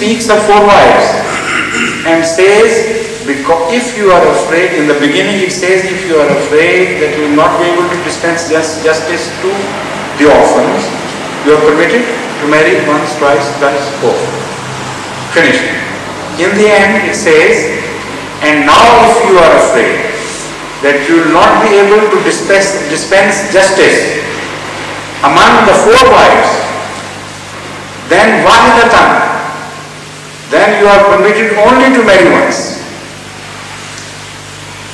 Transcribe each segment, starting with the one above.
speaks of 4 wives and says, because if you are afraid, in the beginning it says, if you are afraid that you will not be able to dispense justice to the orphans, you are permitted to marry once, twice, thrice, 4. Finished. In the end it says, and now if you are afraid that you will not be able to dispense justice among the 4 wives, then wahidatan, then you are permitted only to marry once.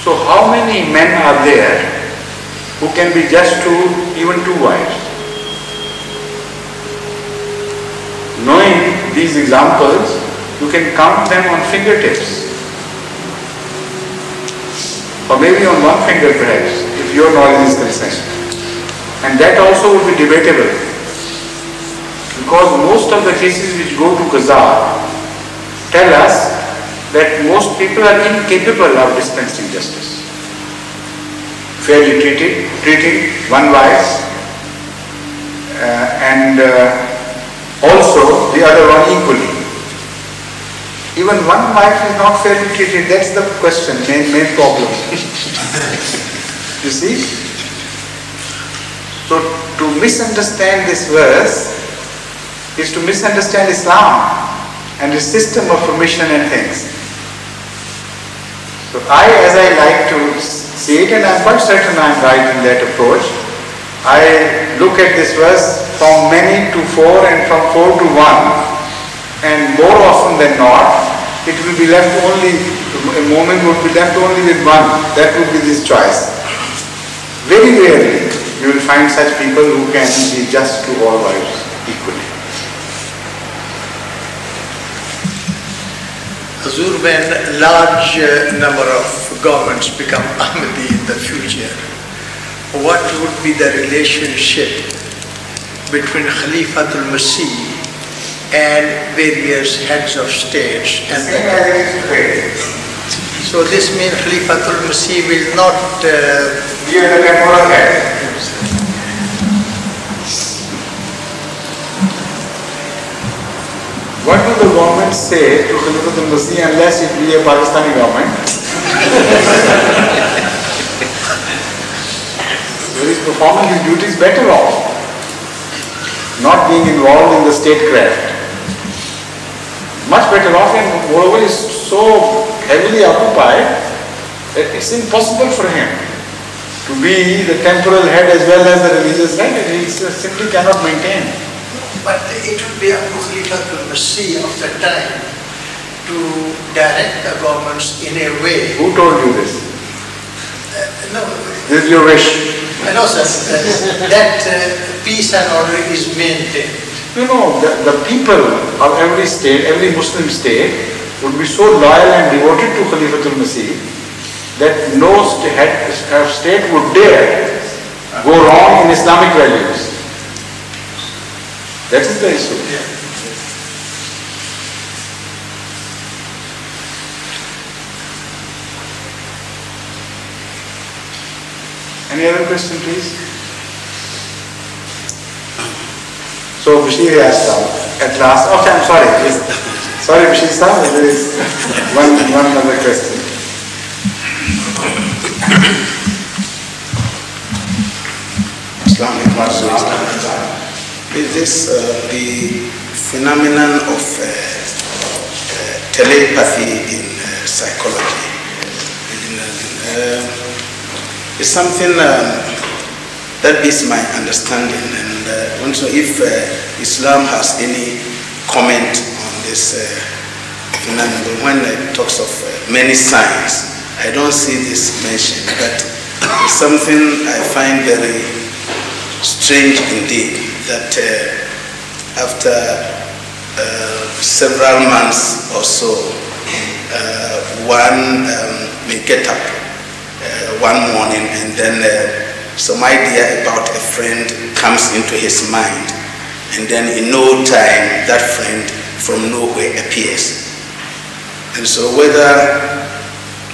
So how many men are there who can be just to even 2 wives? Knowing these examples, you can count them on fingertips. Or maybe on 1 finger perhaps, if your knowledge is concerned. And that also would be debatable. Because most of the cases which go to Qaza tell us that most people are incapable of dispensing justice. Fairly treating 1 wife and also the other one equally. Even 1 wife is not fairly treated. That's the question, main problem. You see? So to misunderstand this verse is to misunderstand Islam and the system of permission and things. So as I like to see it, and I'm quite certain I'm right in that approach, I look at this verse from many to 4 and from 4 to 1, and more often than not, it will be left only, a moment would be left only with 1. That would be this choice. Very rarely you will find such people who can be just to all wives equally. Hazur, when a large number of governments become Ahmadi in the future, what would be the relationship between Khalifatul Masih and various heads of states? And so this means Khalifatul Masih will not be the temporal head. What will the government say to Khalifatul Masih unless it be a Pakistani government? So he's performing his duties better off, not being involved in the statecraft. Much better off, and moreover is so heavily occupied that it's impossible for him to be the temporal head as well as the religious head. He simply cannot maintain. But it would be up to Khalifatul Masih of the time to direct the governments in a way. Who told you this? No. This is your wish. No, sir. That peace and order is maintained. No, the people of every state, every Muslim state would be so loyal and devoted to Khalifatul Masih that no head of state would dare go wrong in Islamic values. That is the issue. Yeah. Any other question, please? So Bashir asked at last. Okay, I'm sorry. Yes. Sorry, Bashir Sahib, there is one other question. Is this the phenomenon of telepathy in psychology? It's something that is my understanding, and also if Islam has any comment on this phenomenon. When it talks of many signs, I don't see this mentioned, but it's something I find very strange indeed, that after several months or so, one may get up one morning and then some idea about a friend comes into his mind, and then in no time that friend from nowhere appears. And so whether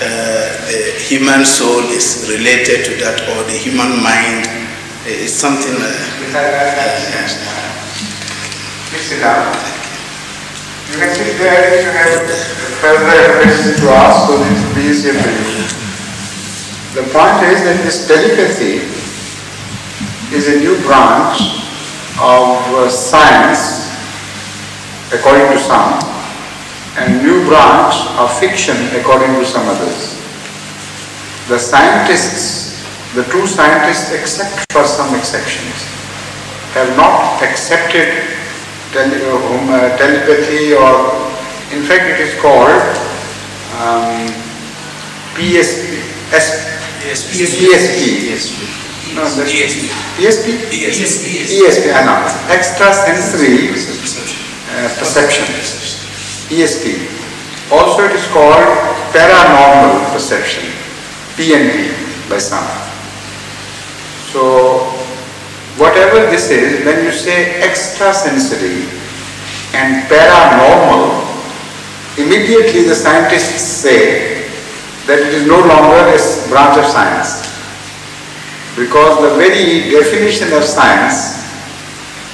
the human soul is related to that or the human mind, it's something. Please sit down. You can sit there if you have further questions to ask, so it will be easier for you. The point is that this telepathy is a new branch of science, according to some, and new branch of fiction, according to some others. The scientists, the true scientists, except for some exceptions, have not accepted telepathy, or in fact it is called PSP. No, ESP, I know. Extrasensory perception. ESP. Also it is called paranormal perception. PNP by some. So, whatever this is, when you say extrasensory and paranormal, immediately the scientists say that it is no longer a branch of science. Because the very definition of science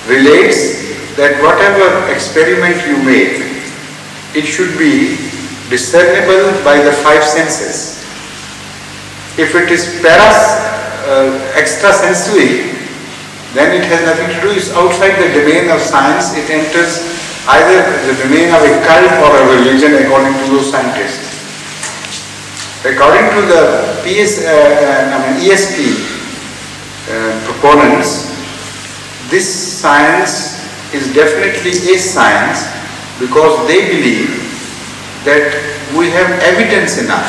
relates that whatever experiment you make, it should be discernible by the five senses. If it is extrasensory, then it has nothing to do, it's outside the domain of science, it enters either the domain of a cult or a religion according to those scientists. According to the ESP proponents, this science is definitely a science because they believe that we have evidence enough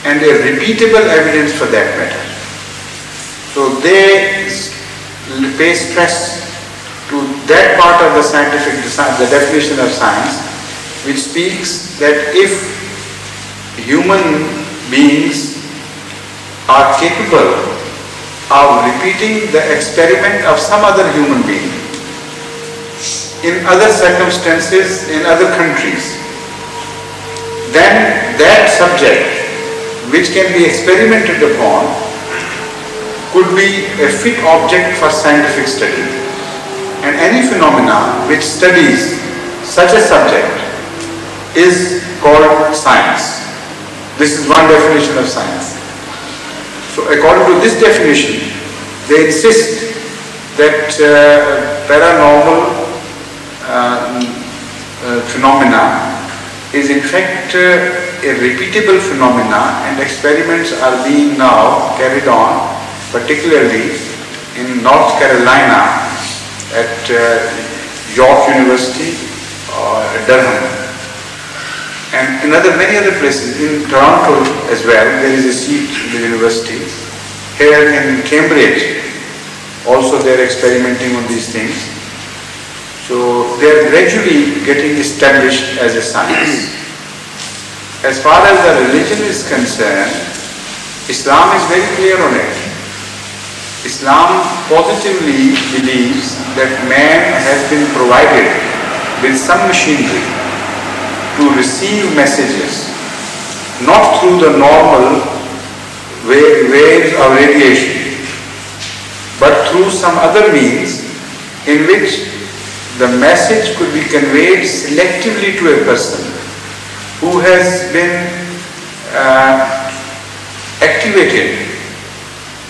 and a repeatable evidence for that matter. So they pay stress to that part of the scientific, the definition of science, which speaks that if human beings are capable of repeating the experiment of some other human being in other circumstances, in other countries, then that subject which can be experimented upon could be a fit object for scientific study. And any phenomena which studies such a subject is called science. This is one definition of science. So according to this definition, they insist that paranormal phenomena is in fact a repeatable phenomena, and experiments are being now carried on, particularly in North Carolina at York University or Durham, and in many other places. In Toronto as well, there is a seat in the university. Here in Cambridge, also they are experimenting on these things. So they are gradually getting established as a science. As far as the religion is concerned, Islam is very clear on it. Islam positively believes that man has been provided with some machinery to receive messages, not through the normal waves of radiation, but through some other means in which the message could be conveyed selectively to a person who has been activated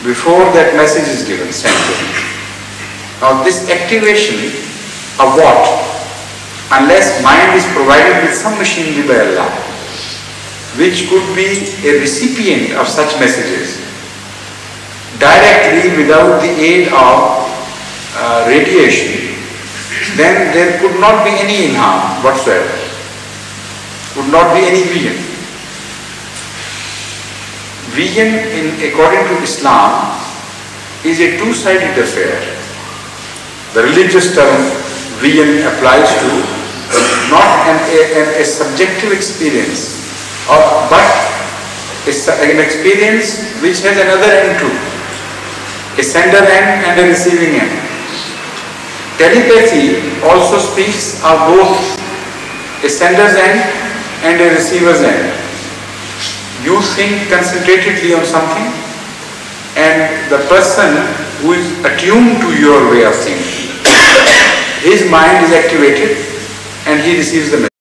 before that message is given, sent to him. Now this activation of what? Unless mind is provided with some machinery by Allah, which could be a recipient of such messages, directly without the aid of radiation, then there could not be any ilham whatsoever, could not be any vision. Vision, according to Islam, is a two-sided affair. The religious term vision applies to not a subjective experience, but an experience which has another end too, a sender end and a receiving end. Telepathy also speaks of both a sender's end and a receiver's end. You think concentratedly on something, and the person who is attuned to your way of thinking, his mind is activated and he receives the message.